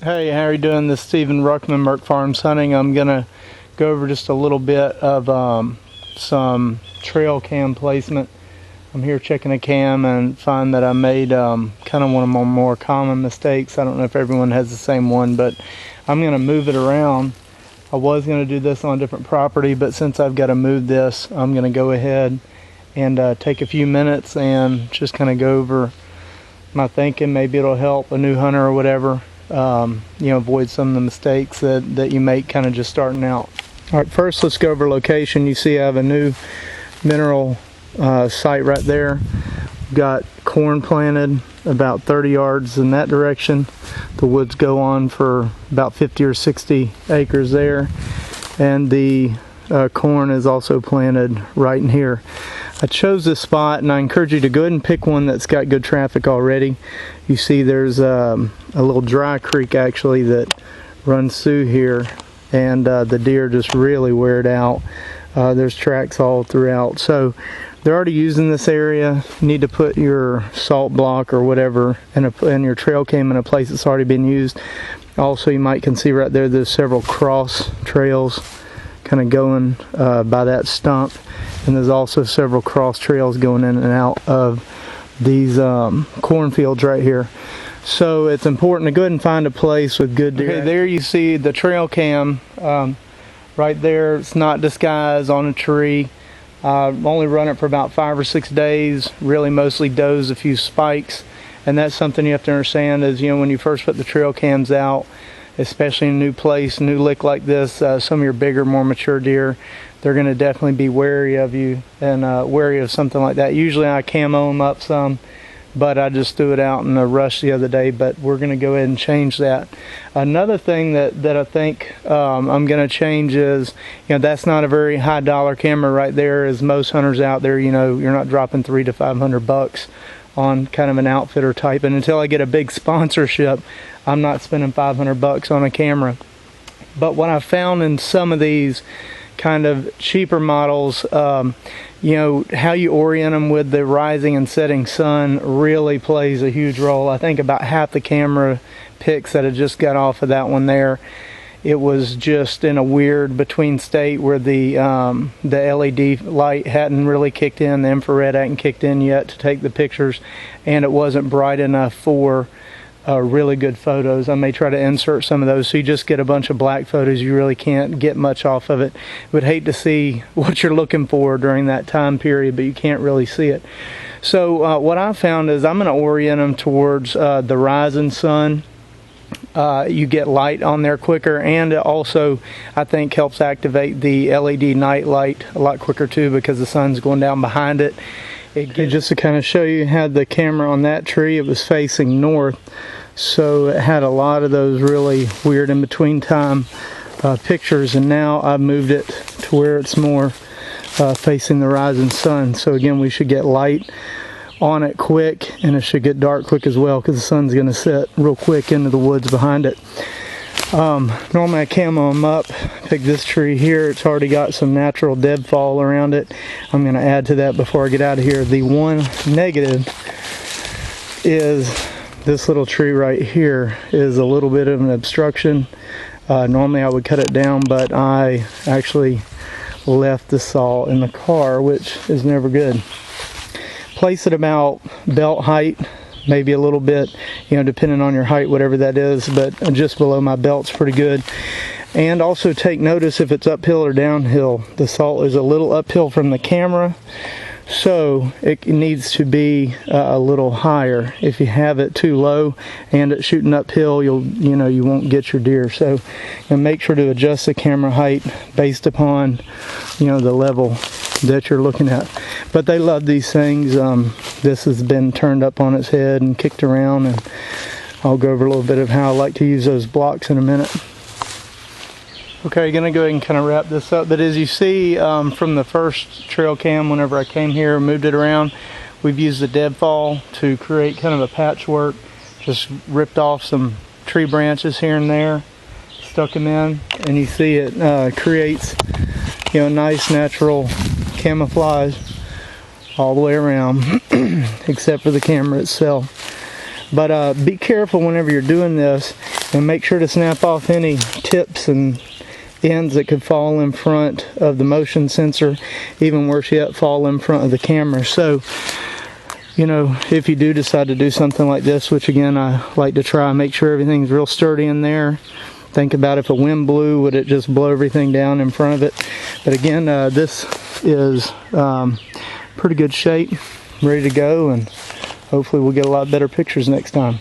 Hey, how are you doing? This is Stephen Ruckman, Merc Farms Hunting. I'm going to go over just a little bit of some trail cam placement. I'm here checking a cam and find that I made kind of one of my more common mistakes. I don't know if everyone has the same one, but I'm going to move it around. I was going to do this on a different property, but since I've got to move this, I'm going to go ahead and take a few minutes and just kind of go over my thinking. Maybe it'll help a new hunter or whatever. Avoid some of the mistakes that you make kind of just starting out. All right, first let's go over location. You see I have a new mineral site right there. Got corn planted about 30 yards in that direction. The woods go on for about 50 or 60 acres there, and the corn is also planted right in here. I chose this spot, and I encourage you to go ahead and pick one that's got good traffic already. You see there's a little dry creek actually that runs through here, and the deer just really wear it out. There's tracks all throughout, so they're already using this area. You need to put your salt block or whatever and your trail cam in a place that's already been used. Also, you might can see right there there's several cross trails kind of going by that stump, and there's also several cross trails going in and out of these cornfields right here. So it's important to go ahead and find a place with good deer. Okay, there you see the trail cam right there. It's not disguised on a tree. Only run it for about 5 or 6 days. Really mostly does a few spikes, and that's something you have to understand is, when you first put the trail cams out, especially in a new place, new lick like this, some of your bigger, more mature deer, they're going to definitely be wary of you and wary of something like that. Usually I camo them up some, but I just threw it out in a rush the other day, but we're going to go ahead and change that. Another thing that I think I'm going to change is, that's not a very high dollar camera right there. As most hunters out there, you're not dropping $300 to $500 on kind of an outfitter type, and until I get a big sponsorship, I'm not spending $500 on a camera. But what I found in some of these kind of cheaper models, how you orient them with the rising and setting sun really plays a huge role. I think about half the camera pics that I just got off of that one there, it was just in a weird between state where the LED light hadn't really kicked in, the infrared hadn't kicked in yet to take the pictures, and it wasn't bright enough for really good photos. I may try to insert some of those so you just get a bunch of black photos. You really can't get much off of it. Would hate to see what you're looking for during that time period, but you can't really see it. So what I found is I'm going to orient them towards the rising sun. You get light on there quicker, and it also, I think, helps activate the LED night light a lot quicker too, because the sun's going down behind it. Just to kind of show you, had the camera on that tree, it was facing north, so it had a lot of those really weird in between time pictures, and now I've moved it to where it's more facing the rising sun. So again, we should get light on it quick, and it should get dark quick as well, because the sun's going to set real quick into the woods behind it. Normally I camo them up. Pick this tree here, it's already got some natural deadfall around it. I'm going to add to that before I get out of here. The one negative is this little tree right here is a little bit of an obstruction. Normally I would cut it down, but I actually left the saw in the car, which is never good. Place it about belt height, maybe a little bit, depending on your height, whatever that is, but just below my belt's pretty good. And also take notice if it's uphill or downhill. The salt is a little uphill from the camera, so it needs to be a little higher. If you have it too low and it's shooting uphill, you won't get your deer. So make sure to adjust the camera height based upon the level that you're looking at. But they love these things. This has been turned up on its head and kicked around, and I'll go over a little bit of how I like to use those blocks in a minute. Okay, gonna go ahead and kind of wrap this up, but as you see from the first trail cam, whenever I came here and moved it around, we've used the deadfall to create kind of a patchwork. Just ripped off some tree branches here and there, stuck them in, and you see it creates nice natural camouflage all the way around except for the camera itself. But be careful whenever you're doing this. And make sure to snap off any tips and ends that could fall in front of the motion sensor, even worse yet, fall in front of the camera. So, you know, if you do decide to do something like this, which again I like to try, make sure everything's real sturdy in there. Think about if a wind blew, would it just blow everything down in front of it? But again, this is pretty good shape, ready to go, and hopefully we'll get a lot better pictures next time.